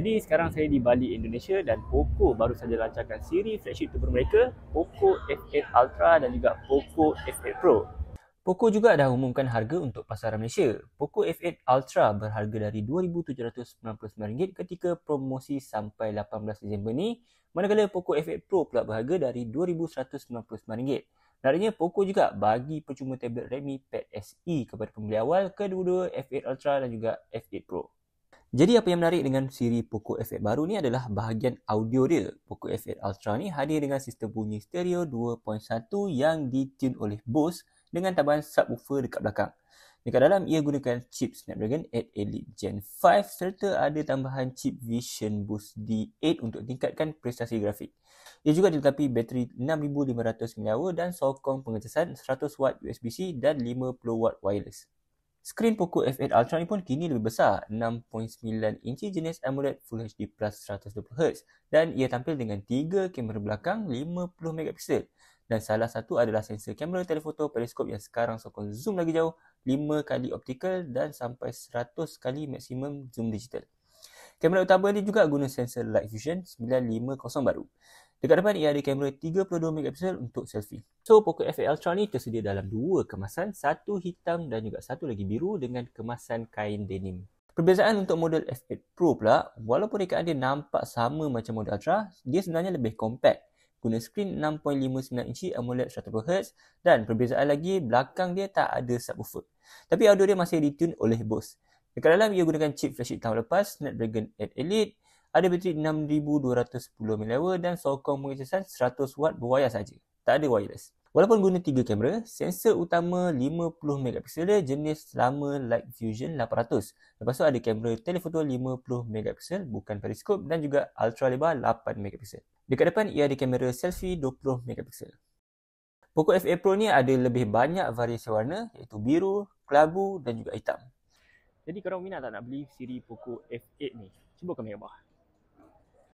Jadi sekarang saya di Bali, Indonesia dan Poco baru saja lancarkan siri flagship terbaru mereka, Poco F8 Ultra dan juga Poco F8 Pro. Poco juga dah umumkan harga untuk pasaran Malaysia. Poco F8 Ultra berharga dari RM2,799 ketika promosi sampai 18 Disember ni, manakala Poco F8 Pro pula berharga dari RM2,199. Menariknya, Poco juga bagi percuma tablet Redmi Pad SE kepada pembeli awal kedua-dua F8 Ultra dan juga F8 Pro. Jadi apa yang menarik dengan siri Poco F8 baru ni adalah bahagian audio dia. Poco F8 Ultra ni hadir dengan sistem bunyi stereo 2.1 yang ditune oleh Bose dengan tambahan subwoofer dekat belakang. Dekat dalam ia gunakan chip Snapdragon 8 Elite Gen 5 serta ada tambahan chip Vision Boost D8 untuk tingkatkan prestasi grafik. Ia juga dilengkapi bateri 6500 mAh dan sokong pengecasan 100W USB-C dan 50W wireless. Skrin Poco F8 Ultra ni pun kini lebih besar, 6.9 inci jenis AMOLED Full HD Plus 120Hz dan ia tampil dengan 3 kamera belakang 50MP dan salah satu adalah sensor kamera telefoto periskop yang sekarang sokong zoom lagi jauh 5 kali optikal dan sampai 100 kali maksimum zoom digital. Kamera utama ni juga guna sensor Light Fusion 950 baru. Dekat depan ia ada kamera 32MP untuk selfie. So, Poco F8 Ultra ni tersedia dalam dua kemasan, satu hitam dan juga satu lagi biru dengan kemasan kain denim. Perbezaan untuk model F8 Pro pula, walaupun rekaan dia nampak sama macam model Ultra, dia sebenarnya lebih compact. Guna skrin 6.59 inci AMOLED 120Hz dan perbezaan lagi, belakang dia tak ada subwoofer. Tapi audio dia masih ditune oleh Bose. Dekat dalam ia gunakan chip flagship tahun lepas, Snapdragon 8 Elite, ada bateri 6210 mAh dan sokong pengecasan 100W berwayar saja. Tak ada wireless. Walaupun guna 3 kamera, sensor utama 50MP jenis lama Light Fusion 800. Lepas tu ada kamera telefoto 50MP bukan periskop dan juga ultra lebar 8MP. Dekat depan ia ada kamera selfie 20MP. Poco F8 Pro ni ada lebih banyak variasi warna iaitu biru, kelabu dan juga hitam. Jadi korang minat tak nak beli siri Poco F8 ni? Cuba komen kat bawah.